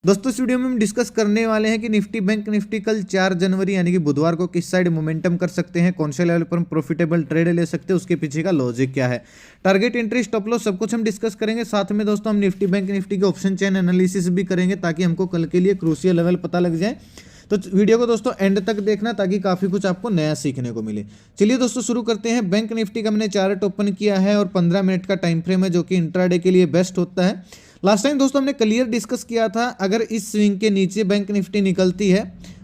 दोस्तों इस वीडियो में हम डिस्कस करने वाले हैं कि निफ्टी बैंक निफ्टी कल 4 जनवरी यानी कि बुधवार को किस साइड मोमेंटम कर सकते हैं, कौन से लेवल पर हम प्रॉफिटेबल ट्रेड ले सकते हैं, उसके पीछे का लॉजिक क्या है, टारगेट एंट्री स्टॉप लॉस सब कुछ हम डिस्कस करेंगे। साथ में दोस्तों हम निफ्टी बैंक निफ्टी के ऑप्शन चेन एनालिसिस भी करेंगे ताकि हमको कल के लिए क्रूशियल लेवल पता लग जाए। तो वीडियो को दोस्तों एंड तक देखना ताकि काफ़ी कुछ आपको नया सीखने को मिले। चलिए दोस्तों शुरू करते हैं। बैंक निफ्टी का मैंने चार्ट ओपन किया है और 15 मिनट का टाइम फ्रेम है जो कि इंट्राडे के लिए बेस्ट होता है। लास्ट टाइम दोस्तों हमने क्लियर डिस्कस किया था, अगर इस स्विंग के नीचे बैंक निफ्टी निकलती है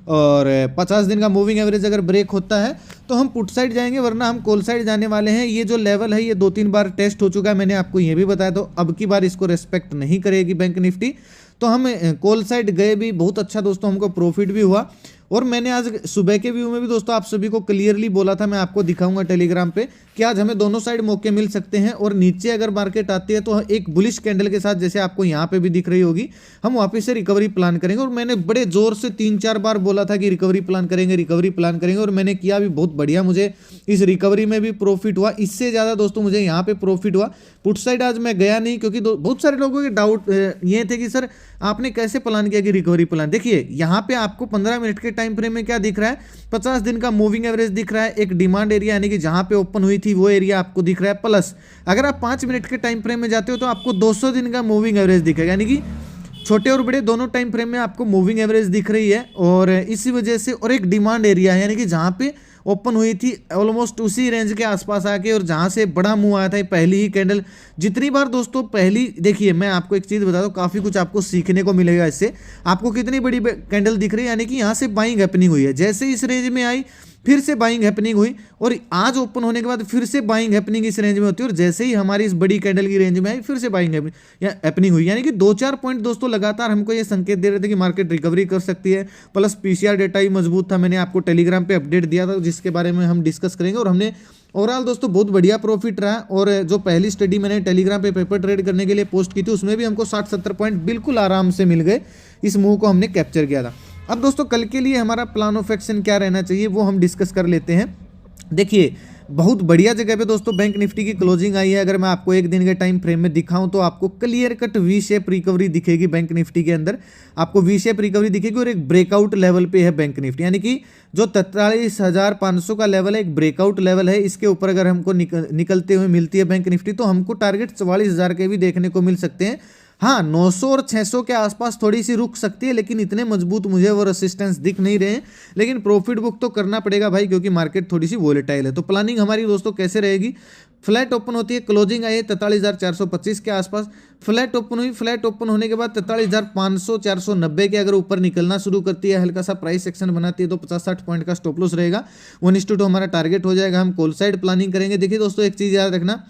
और 50 दिन का मूविंग एवरेज अगर ब्रेक होता है तो हम पुट साइड जाएंगे, वरना हम कॉल साइड जाने वाले हैं। ये जो लेवल है ये 2-3 बार टेस्ट हो चुका है, मैंने आपको ये भी बताया, तो अब की बार इसको रेस्पेक्ट नहीं करेगी बैंक निफ्टी। तो हम कॉल साइड गए भी, बहुत अच्छा दोस्तों हमको प्रॉफिट भी हुआ। और मैंने आज सुबह के व्यू में भी दोस्तों आप सभी को क्लियरली बोला था, मैं आपको दिखाऊंगा टेलीग्राम पे कि आज हमें दोनों साइड मौके मिल सकते हैं। और नीचे अगर मार्केट आती है तो एक बुलिश कैंडल के साथ, जैसे आपको यहाँ पे भी दिख रही होगी, हम वापस से रिकवरी प्लान करेंगे। और मैंने बड़े जोर से 3-4 बार बोला था कि रिकवरी प्लान करेंगे, रिकवरी प्लान करेंगे, और मैंने किया भी बहुत बढ़िया। मुझे इस रिकवरी में भी प्रॉफिट हुआ, इससे ज़्यादा दोस्तों मुझे यहाँ पे प्रॉफिट हुआ। पुट साइड आज मैं गया नहीं क्योंकि बहुत सारे लोगों के डाउट ये थे कि सर आपने कैसे प्लान किया कि रिकवरी प्लान। देखिए यहाँ पे आपको 15 मिनट के टाइम फ्रेम में क्या दिख रहा है, 50 दिन का मूविंग एवरेज दिख रहा है, एक डिमांड एरिया यानी कि जहां पे ओपन हुई थी वो एरिया आपको दिख रहा है, प्लस अगर आप 5 मिनट के टाइम फ्रेम में जाते हो तो आपको 200 दिन का मूविंग एवरेज दिखेगा, यानी कि छोटे और बड़े दोनों टाइम फ्रेम में आपको मूविंग एवरेज दिख रही है। और इसी वजह से, और एक डिमांड एरिया है यानी कि जहां पे ओपन हुई थी ऑलमोस्ट उसी रेंज के आसपास आके, और जहां से बड़ा मूव आया था पहली ही कैंडल। जितनी बार दोस्तों पहली, देखिए मैं आपको एक चीज बता दूं, काफी कुछ आपको सीखने को मिलेगा इससे। आपको कितनी बड़ी कैंडल दिख रही है, यानी कि यहां से बाइंग हैपनिंग हुई है, जैसे इस रेंज में आई फिर से बाइंग हैपनिंग हुई, और आज ओपन होने के बाद फिर से बाइंग हैपनिंग इस रेंज में होती है, और जैसे ही हमारी इस बड़ी कैंडल की रेंज में आई फिर से बाइंग हैपनिंग हुई। यानी कि 2-4 पॉइंट दोस्तों लगातार हमको ये संकेत दे रहे थे कि मार्केट रिकवरी कर सकती है। प्लस पीसीआर डेटा ही मजबूत था, मैंने आपको टेलीग्राम पे अपडेट दिया था जिसके बारे में हम डिस्कस करेंगे। और हमने ओवरऑल दोस्तों बहुत बढ़िया प्रॉफिट रहा। और जो पहली स्टडी मैंने टेलीग्राम पे पेपर ट्रेड करने के लिए पोस्ट की थी उसमें भी हमको 60-70 पॉइंट बिल्कुल आराम से मिल गए, इस मूव को हमने कैप्चर किया था। अब दोस्तों कल के लिए हमारा प्लान ऑफ एक्शन क्या रहना चाहिए वो हम डिस्कस कर लेते हैं। देखिए बहुत बढ़िया जगह पे दोस्तों बैंक निफ्टी की क्लोजिंग आई है। अगर मैं आपको एक दिन के टाइम फ्रेम में दिखाऊं तो आपको clear cut V shape recovery दिखेगी बैंक निफ्टी के अंदर, आपको वी शेप रिकवरी दिखेगी। और एक ब्रेकआउट लेवल पे है बैंक निफ्टी, यानी कि जो 43,500 का लेवल है एक ब्रेकआउट लेवल है। इसके ऊपर अगर हमको निकलते हुए मिलती है बैंक निफ्टी तो हमको टारगेट 44,000 के भी देखने को मिल सकते हैं। हाँ 900 और 600 के आसपास थोड़ी सी रुक सकती है, लेकिन इतने मजबूत मुझे वो रेसिस्टेंस दिख नहीं रहे हैं। लेकिन प्रॉफिट बुक तो करना पड़ेगा भाई, क्योंकि मार्केट थोड़ी सी वोलेटाइल है। तो प्लानिंग हमारी दोस्तों कैसे रहेगी, फ्लैट ओपन होती है, क्लोजिंग आई है 43,425 के आसपास, फ्लैट ओपन हुई, फ्लैट ओपन होने के बाद 43,500 490 के अगर ऊपर निकलना शुरू करती है, हल्का सा प्राइस सेक्शन बनाती है तो 50-60 पॉइंट का स्टॉप लॉस रहेगा, 1:2 हमारा टारगेट हो जाएगा। हम कॉल साइड प्लानिंग करेंगे। देखिए दोस्तों एक चीज याद रखना,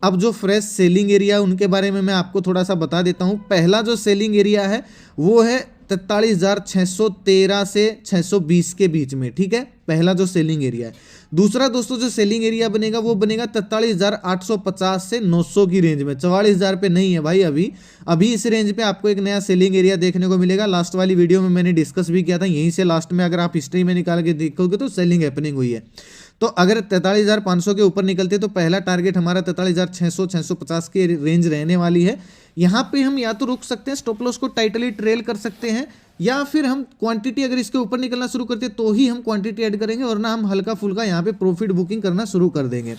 अब जो फ्रेश सेलिंग एरिया उनके बारे में मैं आपको थोड़ा सा बता देता हूं। पहला जो सेलिंग एरिया है वो है 43,613 से 620 के बीच में, ठीक है, पहला जो सेलिंग एरिया है। दूसरा दोस्तों जो सेलिंग एरिया बनेगा वो बनेगा 43,850 से 900 की रेंज में, 44,000 पे नहीं है भाई। अभी इस रेंज पे आपको एक नया सेलिंग एरिया देखने को मिलेगा। लास्ट वाली वीडियो में मैंने डिस्कस भी किया था, यहीं से लास्ट में अगर आप हिस्ट्री में निकाल के देखोगे तो सेलिंग हैपनिंग हुई है। तो अगर 43,500 के ऊपर निकलते तो पहला टारगेट हमारा 43,600-650 की रेंज रहने वाली है। यहाँ पे हम या तो रुक सकते हैं, स्टॉप लॉस को टाइटली ट्रेल कर सकते हैं, या फिर हम क्वांटिटी अगर इसके ऊपर निकलना शुरू करते हैं तो ही हम क्वांटिटी ऐड करेंगे, और ना हम हल्का फुल्का यहाँ पे प्रॉफिट बुकिंग करना शुरू कर देंगे।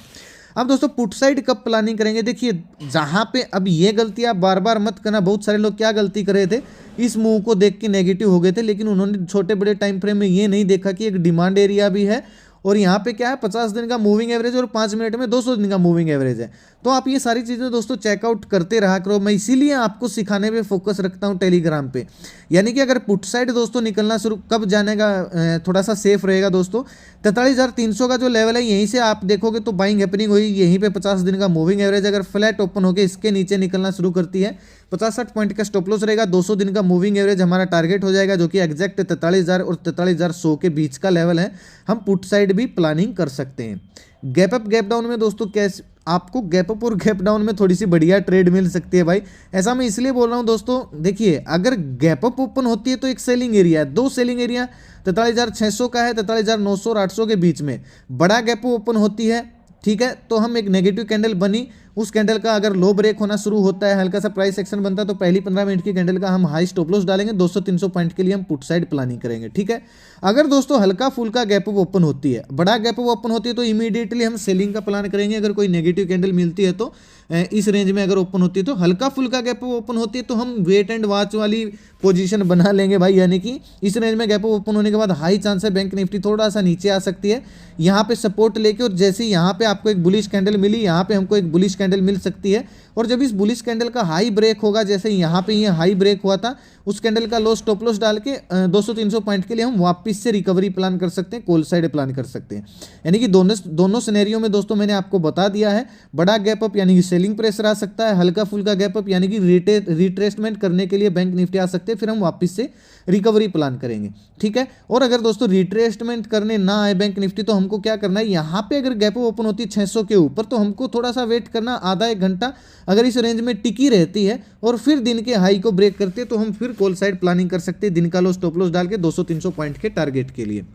अब दोस्तों पुट साइड कब प्लानिंग करेंगे, देखिए जहां पे अब ये गलती आप बार बार मत करना। बहुत सारे लोग क्या गलती कर रहे थे, इस मूव को देख के नेगेटिव हो गए थे, लेकिन उन्होंने छोटे बड़े टाइम फ्रेम में ये नहीं देखा कि एक डिमांड एरिया भी है, और यहाँ पे क्या है 50 दिन का मूविंग एवरेज और 5 मिनट में 200 दिन का मूविंग एवरेज है। तो आप ये सारी चीज़ें दोस्तों चेकआउट करते रहा करो। मैं इसीलिए आपको सिखाने पे फोकस रखता हूँ टेलीग्राम पे। यानी कि अगर पुट साइड दोस्तों निकलना शुरू कब जाने का थोड़ा सा सेफ रहेगा दोस्तों, 43,300 का जो लेवल है यहीं से आप देखोगे तो बाइंग हैपनिंग हुई, यहीं पे 50 दिन का मूविंग एवरेज अगर फ्लैट ओपन होकर इसके नीचे निकलना शुरू करती है 50-60 पॉइंट का स्टॉप लॉस रहेगा, 200 दिन का मूविंग एवरेज हमारा टारगेट हो जाएगा, जो कि एग्जैक्ट 43,000 और 43,100 के बीच का लेवल है। हम पुट साइड भी प्लानिंग कर सकते हैं। गैप अप गैप डाउन में दोस्तों कैसे आपको गैप अप और गैप डाउन में थोड़ी सी बढ़िया ट्रेड मिल सकती है भाई। ऐसा मैं इसलिए बोल रहा हूं दोस्तों, देखिए अगर गैप अप ओपन होती है तो एक सेलिंग एरिया है, दो सेलिंग एरिया 43,600 का है, 43,900 और 800 के बीच में बड़ा गैप ओपन होती है, ठीक है, तो हम एक नेगेटिव कैंडल बनी उस कैंडल का अगर लो ब्रेक होना शुरू होता है, हल्का सा प्राइस एक्शन बनता है, तो पहली 15 मिनट की कैंडल का हम हाई स्टॉप लॉस डालेंगे, 200-300 पॉइंट के लिए हम पुट साइड प्लानिंग करेंगे। ठीक है, अगर दोस्तों हल्का फुल्का गैप अप ओपन होती है, बड़ा गैप अप ओपन होती है, तो इमीडिएटली हम सेलिंग का प्लान करेंगे। अगर कोई नेगेटिव कैंडल मिलती है तो इस रेंज में अगर ओपन होती है, तो हल्का फुल्का गैप ओपन होती है तो हम वेट एंड वॉच वाली पोजीशन बना लेंगे भाई, यानी कि इस रेंज में गैप ओपन होने के बाद हाई चांस है बैंक निफ्टी थोड़ा सा नीचे आ सकती है, यहाँ पे सपोर्ट लेके, और जैसे यहाँ पे आपको एक बुलिश कैंडल मिली, यहाँ पे हमको एक बुलिश कैंडल मिल सकती है, और जब इस बुलिश कैंडल का हाई ब्रेक होगा, जैसे यहाँ पे ये हाई ब्रेक हुआ था, उस कैंडल का लो स्टॉप लॉस डाल के 200-300 पॉइंट के लिए हम वापस से रिकवरी प्लान कर सकते हैं, कॉल साइड प्लान कर सकते हैं। यानी कि दोनों सिनेरियो में दोस्तों मैंने आपको बता दिया है, बड़ा गैप अप यानी कि सेलिंग प्रेशर आ सकता है, हल्का फुल्का गैप अप यानी कि रिट्रेसमेंट करने के लिए बैंक निफ्टी आ सकते हैं, फिर हम वापस से रिकवरी प्लान करेंगे। ठीक है, और अगर दोस्तों रिट्रेसमेंट करने ना आए बैंक निफ्टी, तो हमको क्या करना है, यहाँ पे अगर गैप अप ओपन होती है 600 के ऊपर, तो हमको थोड़ा सा वेट करना, आधा एक घंटा अगर इस रेंज में टिकी रहती है और फिर दिन के हाई को ब्रेक करते हैं, तो हम फिर कॉल साइड प्लानिंग कर सकते हैं, दिन का लो स्टॉप लॉस डाल के 200-300 पॉइंट के टारगेट के लिए।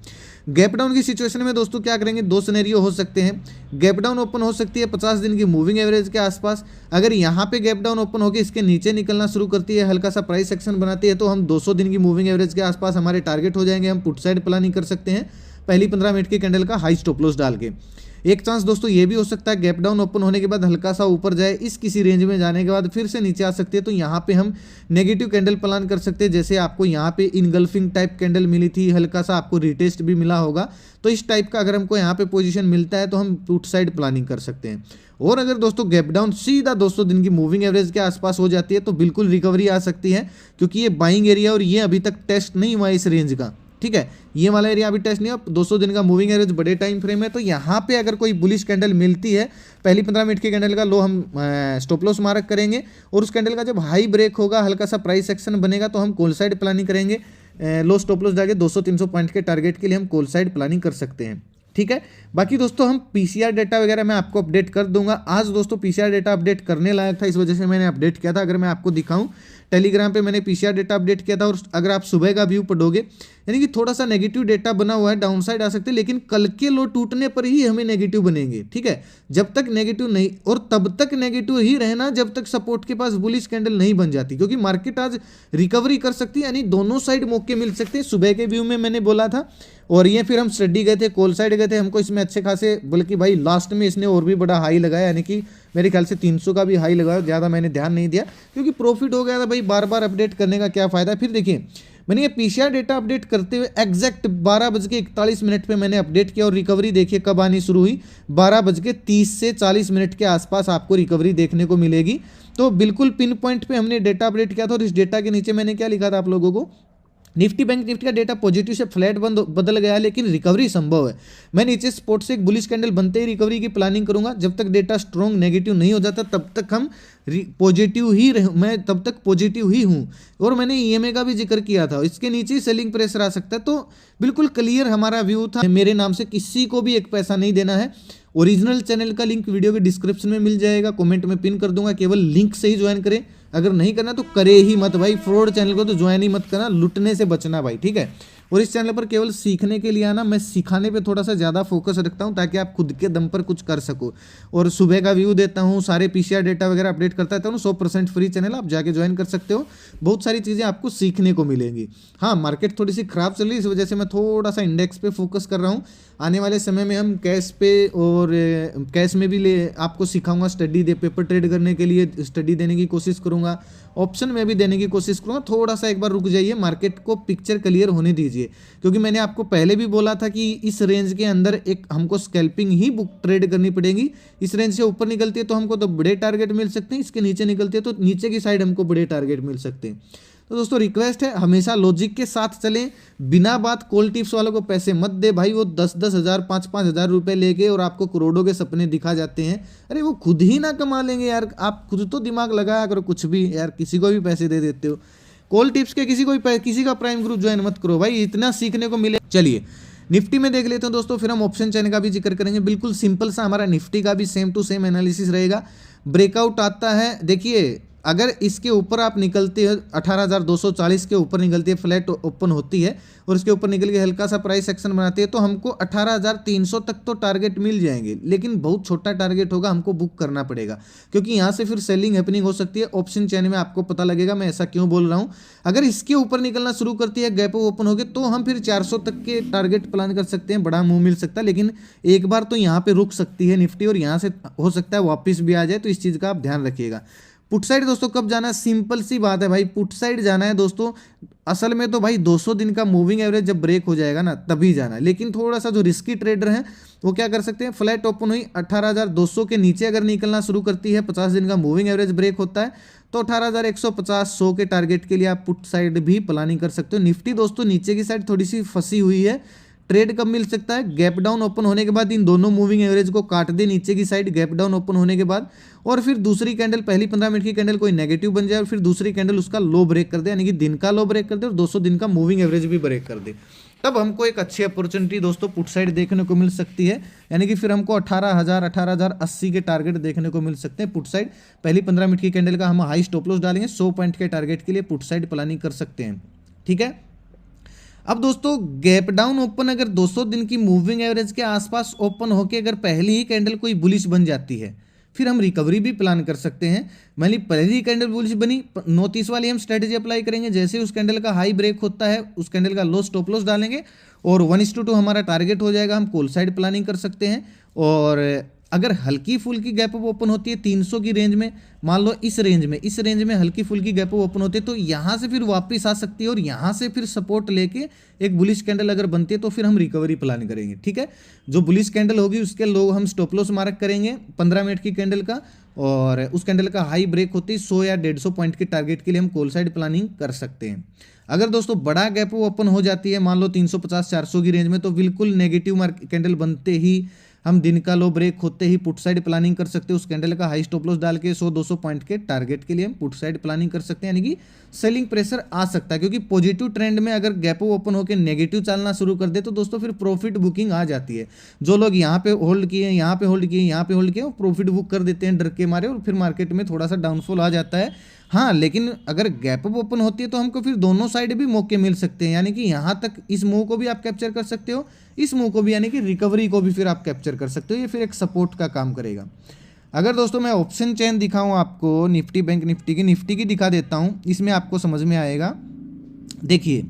गैप डाउन की सिचुएशन में दोस्तों क्या करेंगे, दो सिनेरियो हो सकते हैं। गैप डाउन ओपन हो सकती है 50 दिन की मूविंग एवरेज के आसपास, अगर यहाँ पे गैप डाउन ओपन होकर इसके नीचे निकलना शुरू करती है, हल्का सा प्राइस एक्शन बनाती है, तो हम 200 दिन की मूविंग एवरेज के आसपास हमारे टारगेट हो जाएंगे, हम पुट साइड प्लानिंग कर सकते हैं पहली 15 मिनट की कैंडल का हाई स्टॉप लॉस डाल के। एक चांस दोस्तों ये भी हो सकता है गैप डाउन ओपन होने के बाद हल्का सा ऊपर जाए, इस किसी रेंज में जाने के बाद फिर से नीचे आ सकती है, तो यहाँ पे हम नेगेटिव कैंडल प्लान कर सकते हैं। जैसे आपको यहाँ पे इनगल्फिंग टाइप कैंडल मिली थी, हल्का सा आपको रिटेस्ट भी मिला होगा, तो इस टाइप का अगर हमको यहाँ पे पोजीशन मिलता है तो हम पुट साइड प्लानिंग कर सकते हैं। और अगर दोस्तों गैप डाउन सीधा 200 दिन की मूविंग एवरेज के आसपास हो जाती है, तो बिल्कुल रिकवरी आ सकती है, क्योंकि ये बाइंग एरिया और ये अभी तक टेस्ट नहीं हुआ इस रेंज का। ठीक है, ये वाला एरिया अभी टेस्ट नहीं हुआ, 200 दिन का मूविंग एवरेज बड़े टाइम फ्रेम है, तो यहाँ पे अगर कोई बुलिश कैंडल मिलती है, पहली 15 मिनट की कैंडल का लो हम स्टॉप लॉस मार्क करेंगे, और उस कैंडल का जब हाई ब्रेक होगा, हल्का सा प्राइस एक्शन बनेगा, तो हम कॉल साइड प्लानिंग करेंगे, लो स्टॉप लॉस डाल के 200-300 पॉइंट के टारगेट के लिए हम कॉल साइड प्लानिंग कर सकते हैं। ठीक है, बाकी दोस्तों हम पीसीआर डेटा वगैरह मैं आपको अपडेट कर दूंगा। आज दोस्तों पीसीआर डेटा अपडेट करने लायक था, इस वजह से मैंने अपडेट किया था। अगर मैं आपको दिखाऊं, टेलीग्राम पे मैंने पीसीआर डेटा अपडेट किया था, और अगर आप सुबह का व्यू पढ़ोगे, यानी कि थोड़ा सा नेगेटिव डेटा बना हुआ है, डाउन साइड आ सकते हैं, लेकिन कल के लो टूटने पर ही हमें नेगेटिव बनेंगे। ठीक है, जब तक नेगेटिव नहीं, और तब तक नेगेटिव ही रहना जब तक सपोर्ट के पास बुलिश कैंडल नहीं बन जाती, क्योंकि मार्केट आज रिकवरी कर सकती है, यानी दोनों साइड मौके मिल सकते हैं। सुबह के व्यू में मैंने बोला था, और ये फिर हम स्टडी गए थे, कॉल साइड गए थे, हमको इसमें अच्छे खासे, बल्कि भाई लास्ट में इसने और भी बड़ा हाई लगाया, यानी कि मेरे ख्याल से 300 का भी हाई लगाया, ज़्यादा मैंने ध्यान नहीं दिया, क्योंकि प्रॉफिट हो गया था भाई, बार बार अपडेट करने का क्या फ़ायदा। फिर देखिए, मैंने ये पीसीआर डेटा अपडेट करते हुए एग्जैक्ट 12:41 पे मैंने अपडेट किया, और रिकवरी देखिए कब आनी शुरू हुई, 12:30 से 40 मिनट के आसपास आपको रिकवरी देखने को मिलेगी। तो बिल्कुल पिन पॉइंट पे हमने डेटा अपडेट किया था, और इस डेटा के नीचे मैंने क्या लिखा था आप लोगों को, निफ्टी बैंक निफ्टी का डेटा पॉजिटिव से फ्लैट बदल गया है, लेकिन रिकवरी संभव है। मैं नीचे स्पॉट से एक बुलिश कैंडल बनते ही रिकवरी की प्लानिंग करूंगा। जब तक डेटा स्ट्रॉन्ग नेगेटिव नहीं हो जाता, तब तक हम पॉजिटिव ही मैं तब तक पॉजिटिव ही हूं। और मैंने ईएमए का भी जिक्र किया था, इसके नीचे ही सेलिंग प्रेशर आ सकता है। तो बिल्कुल क्लियर हमारा व्यू था, मेरे नाम से किसी को भी एक पैसा नहीं देना है। ओरिजिनल चैनल का लिंक वीडियो के डिस्क्रिप्शन में मिल जाएगा, कमेंट में पिन कर दूंगा, केवल लिंक से ही ज्वाइन करें। अगर नहीं करना तो करे ही मत भाई, फ्रॉड चैनल को तो ज्वाइन ही मत करना, लुटने से बचना भाई। ठीक है, और इस चैनल पर केवल सीखने के लिए आना, मैं सिखाने पे थोड़ा सा ज़्यादा फोकस रखता हूँ, ताकि आप खुद के दम पर कुछ कर सको। और सुबह का व्यू देता हूँ, सारे पीसीआर डेटा वगैरह अपडेट करता रहता हूँ, 100% फ्री चैनल, आप जाके ज्वाइन कर सकते हो, बहुत सारी चीज़ें आपको सीखने को मिलेंगी। हाँ, मार्केट थोड़ी सी खराब चल रही है, इस वजह से मैं थोड़ा सा इंडेक्स पे फोकस कर रहा हूँ। आने वाले समय में हम कैश पे और कैश में भी आपको सिखाऊंगा, स्टडी पेपर ट्रेड करने के लिए स्टडी देने की कोशिश करूँगा, ऑप्शन में भी देने की कोशिश करूँगा। थोड़ा सा एक बार रुक जाइए, मार्केट को पिक्चर क्लियर होने दीजिए, क्योंकि मैंने आपको पहले भी बोला था कि इस रेंज के अंदर एक हमको स्कैल्पिंग ही बुक ट्रेड करनी पड़ेगी। इस रेंज से ऊपर निकलती है तो हमको तो बड़े टारगेट मिल सकते हैं, इसके नीचे निकलती है तो नीचे की साइड हमको बड़े टारगेट मिल सकते हैं। तो दोस्तों रिक्वेस्ट है, हमेशा लॉजिक के साथ चलें, बिना बात कॉल टिप्स वालों को पैसे मत दे भाई। वो 10-10 हज़ार 5-5 हज़ार रुपये लेके और आपको करोड़ों के सपने दिखा जाते हैं। अरे वो खुद ही ना कमा लेंगे यार, आप खुद तो दिमाग लगाया करो, कुछ भी यार, किसी को भी पैसे दे देते हो। कॉल टिप्स के किसी का प्राइम ग्रुप ज्वाइन मत करो भाई, इतना सीखने को मिले। चलिए निफ्टी में देख लेते हैं दोस्तों, फिर हम ऑप्शन चैन का भी जिक्र करेंगे। बिल्कुल सिंपल सा हमारा निफ्टी का भी सेम टू सेम एनालिसिस रहेगा। ब्रेकआउट आता है, देखिए अगर इसके ऊपर आप निकलते हो 18,240 के ऊपर निकलती है, फ्लैट ओपन होती है और इसके ऊपर निकल के हल्का सा प्राइस एक्शन बनाती है, तो हमको 18,300 तक तो टारगेट मिल जाएंगे, लेकिन बहुत छोटा टारगेट होगा, हमको बुक करना पड़ेगा, क्योंकि यहाँ से फिर सेलिंग हैपनिंग हो सकती है। ऑप्शन चेन में आपको पता लगेगा मैं ऐसा क्यों बोल रहा हूँ। अगर इसके ऊपर निकलना शुरू करती है, गैप ओपन हो गए, तो हम फिर 400 तक के टारगेट प्लान कर सकते हैं, बड़ा मूव मिल सकता है। लेकिन एक बार तो यहाँ पे रुक सकती है निफ्टी और यहाँ से हो सकता है वापस भी आ जाए, तो इस चीज़ का आप ध्यान रखिएगा। पुट साइड दोस्तों कब जाना है, सिंपल सी बात है भाई, पुट साइड जाना है दोस्तों असल में तो भाई 200 दिन का मूविंग एवरेज जब ब्रेक हो जाएगा ना तभी जाना है। लेकिन थोड़ा सा जो रिस्की ट्रेडर हैं वो क्या कर सकते हैं, फ्लैट ओपन हुई 18,200 के नीचे अगर निकलना शुरू करती है, 50 दिन का मूविंग एवरेज ब्रेक होता है, तो 18,150 100 के टारगेट के लिए आप पुट साइड भी प्लानिंग कर सकते हो। निफ्टी दोस्तों नीचे की साइड थोड़ी सी फंसी हुई है, ट्रेड कब मिल सकता है, गैप डाउन ओपन होने के बाद इन दोनों मूविंग एवरेज को काट दे नीचे की साइड, गैप डाउन ओपन होने के बाद, और फिर दूसरी कैंडल, पहली 15 मिनट की कैंडल कोई नेगेटिव बन जाए और फिर दूसरी कैंडल उसका लो ब्रेक कर दे, यानी कि दिन का लो ब्रेक कर दे और 200 दिन का मूविंग एवरेज भी ब्रेक कर दे, तब हमको एक अच्छी अपॉर्चुनिटी दोस्तों पुट साइड देखने को मिल सकती है। यानी कि फिर हमको 18,080 के टारगेट देखने को मिल सकते हैं पुट साइड। पहली 15 मिनट की कैंडल का हम हाई स्टॉप लॉस डालेंगे, 100 पॉइंट के टारगेट के लिए पुट साइड प्लानिंग कर सकते हैं। ठीक है, अब दोस्तों गैप डाउन ओपन अगर 200 दिन की मूविंग एवरेज के आसपास ओपन होकर अगर पहली ही कैंडल कोई बुलिश बन जाती है, फिर हम रिकवरी भी प्लान कर सकते हैं। मान ली पहली कैंडल बुलिश बनी, 29 वाली हम स्ट्रेटेजी अप्लाई करेंगे, जैसे उस कैंडल का हाई ब्रेक होता है उस कैंडल का लो स्टॉप लॉस डालेंगे और 1:2 हमारा टारगेट हो जाएगा, हम कॉल साइड प्लानिंग कर सकते हैं। और अगर हल्की फुल्की गैप अप ओपन होती है 300 की रेंज में, मान लो इस रेंज में हल्की फुल्की गैप अप ओपन होती है, तो यहाँ से फिर वापस आ सकती है और यहाँ से फिर सपोर्ट लेके एक बुलिश कैंडल अगर बनती है तो फिर हम रिकवरी प्लान करेंगे। ठीक है, जो बुलिश कैंडल होगी उसके लो हम स्टॉप लॉस मार्क करेंगे 15 मिनट की कैंडल का, और उस कैंडल का हाई ब्रेक होती है 100 या 150 पॉइंट के टारगेट के लिए हम कॉल साइड प्लानिंग कर सकते हैं। अगर दोस्तों बड़ा गैप ओपन हो जाती है मान लो 350-400 की रेंज में, तो बिल्कुल नेगेटिव मार्केट कैंडल बनते ही हम दिन का लो ब्रेक होते ही पुट साइड प्लानिंग कर सकते हैं, उस कैंडल का हाई स्टॉप लॉस डाल के 100-200 पॉइंट के टारगेट के लिए हम पुट साइड प्लानिंग कर सकते हैं। यानी कि सेलिंग प्रेशर आ सकता है, क्योंकि पॉजिटिव ट्रेंड में अगर गैप ओपन होकर नेगेटिव चलना शुरू कर दे तो दोस्तों फिर प्रॉफिट बुकिंग आ जाती है। जो लोग यहाँ पे होल्ड किए, यहाँ पे होल्ड किए, यहाँ पे होल्ड किए, वो प्रॉफिट बुक कर देते हैं डर के मारे, और फिर मार्केट में थोड़ा सा डाउनफॉल आ जाता है। हाँ, लेकिन अगर गैप अप ओपन होती है तो हमको फिर दोनों साइड भी मौके मिल सकते हैं, यानी कि यहाँ तक इस मूव को भी आप कैप्चर कर सकते हो, इस मूव को भी, यानी कि रिकवरी को भी फिर आप कैप्चर कर सकते हो, ये फिर एक सपोर्ट का काम करेगा। अगर दोस्तों मैं ऑप्शन चेन दिखाऊं आपको निफ्टी बैंक निफ्टी की दिखा देता हूँ, इसमें आपको समझ में आएगा। देखिए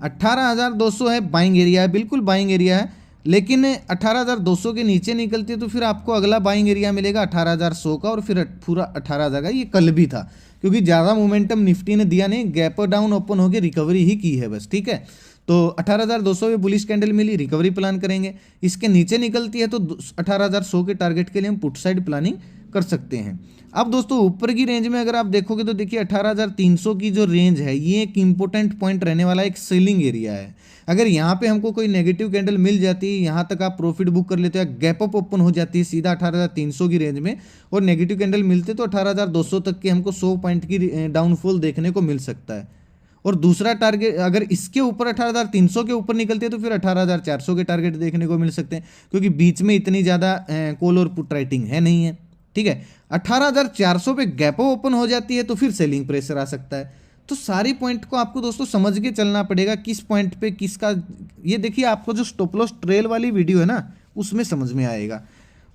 18,200 है, बाइंग एरिया है, बिल्कुल बाइंग एरिया है, लेकिन 18,200 के नीचे निकलती है तो फिर आपको अगला बाइंग एरिया मिलेगा 18,100 का, और फिर पूरा 18,000 का। ये कल भी था, क्योंकि ज़्यादा मोमेंटम निफ्टी ने दिया नहीं, गैप डाउन ओपन होकर रिकवरी ही की है बस। ठीक है, तो 18,200 में बुलिश कैंडल मिली, रिकवरी प्लान करेंगे। इसके नीचे निकलती है तो 18,100 के टारगेट के लिए हम पुट साइड प्लानिंग कर सकते हैं। अब दोस्तों ऊपर की रेंज में अगर आप देखोगे तो देखिए 18,300 की जो रेंज है ये एक इंपॉर्टेंट पॉइंट रहने वाला एक सेलिंग एरिया है। अगर यहाँ पे हमको कोई नेगेटिव कैंडल मिल जाती है, यहाँ तक आप प्रॉफिट बुक कर लेते हो, गैप अप ओपन हो जाती है सीधा 18,300 की रेंज में, और नेगेटिव कैंडल मिलते तो 18,200 तक के हमको 100 पॉइंट की डाउनफॉल देखने को मिल सकता है। और दूसरा टारगेट अगर इसके ऊपर 18,300 के ऊपर निकलते हैं तो फिर 18,400 के टारगेट देखने को मिल सकते हैं, क्योंकि बीच में इतनी ज़्यादा कॉल और पुट राइटिंग है नहीं है। ठीक है, 18,400 पे गैप ओपन हो जाती है तो फिर सेलिंग प्रेशर आ सकता है। तो सारी पॉइंट को आपको दोस्तों समझ के चलना पड़ेगा, किस पॉइंट पे किसका। ये देखिए आपको जो स्टॉप लॉस ट्रेल वाली वीडियो है ना, उसमें समझ में आएगा।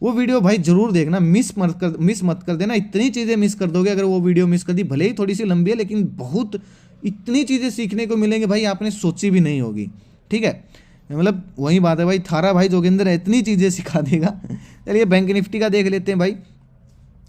वो वीडियो भाई जरूर देखना, मिस मत कर देना। इतनी चीज़ें मिस कर दोगे अगर वो वीडियो मिस कर दी, भले ही थोड़ी सी लंबी है लेकिन बहुत इतनी चीज़ें सीखने को मिलेंगे भाई, आपने सोची भी नहीं होगी। ठीक है, मतलब वही बात है भाई, थारा भाई जोगिंदर इतनी चीज़ें सिखा देगा। चलिए बैंक निफ्टी का देख लेते हैं भाई।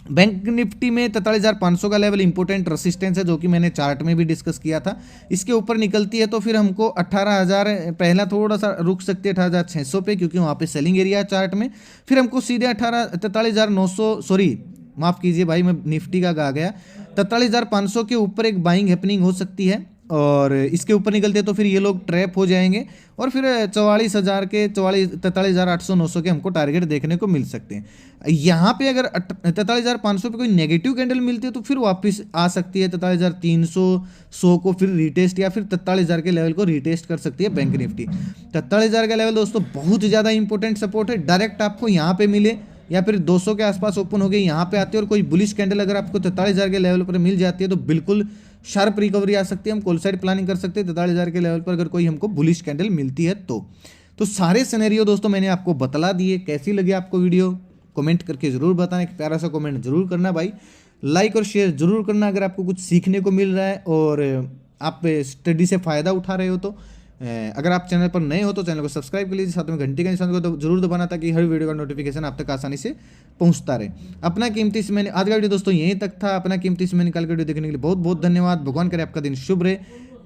बैंक निफ्टी में 43,500 का लेवल इंपॉर्टेंट रेसिस्टेंस है, जो कि मैंने चार्ट में भी डिस्कस किया था। इसके ऊपर निकलती है तो फिर हमको 18,000 पहला थोड़ा सा रुक सकती है 18,600 पे, क्योंकि वहाँ पे सेलिंग एरिया है चार्ट में। फिर हमको सीधे 43,900 सॉरी माफ़ कीजिए भाई, मैं निफ्टी का गा गया, 43,500 के ऊपर एक बाइंग हैपनिंग हो सकती है, और इसके ऊपर निकलते तो फिर ये लोग ट्रैप हो जाएंगे, और फिर 44,000 के 43,800-900 के हमको टारगेट देखने को मिल सकते हैं। यहाँ पे अगर 43,500 पे कोई नेगेटिव कैंडल मिलती है तो फिर वापस आ सकती है 43,300 को फिर रिटेस्ट, या फिर 43,000 के लेवल को रिटेस्ट कर सकती है बैंक निफ्टी। 43,000 का लेवल दोस्तों बहुत ज़्यादा इंपॉर्टेंट सपोर्ट है, डायरेक्ट आपको यहाँ पे मिले या फिर 200 के आसपास ओपन हो गई, यहाँ पे आती है और कोई बुलिश कैंडल अगर आपको 43,000 के लेवल पर मिल जाती है तो बिल्कुल शार्प रिकवरी आ सकती है। हम कॉल साइड प्लानिंग कर सकते हैं 43,000 के लेवल पर अगर कोई हमको बुलिश कैंडल मिलती है तो सारे सिनेरियो दोस्तों मैंने आपको बतला दिए। कैसी लगी आपको वीडियो कमेंट करके जरूर बताना, एक प्यारा सा कमेंट जरूर करना भाई, लाइक और शेयर जरूर करना अगर आपको कुछ सीखने को मिल रहा है और आप स्टडी से फ़ायदा उठा रहे हो तो। अगर आप चैनल पर नए हो तो चैनल को सब्सक्राइब कर लीजिए, साथ में घंटी का निशान को तो जरूर दबाना ताकि हर वीडियो का नोटिफिकेशन आप तक आसानी से पहुंचता रहे। अपना कीमती समय आज का वीडियो दोस्तों यहीं तक था। अपना कीमती समय निकाल कर वीडियो देखने के लिए बहुत बहुत धन्यवाद। भगवान करे आपका दिन शुभ रहे।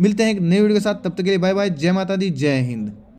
मिलते हैं एक नए वीडियो के साथ, तब तक के लिए बाय बाय। जय माता दी, जय हिंद।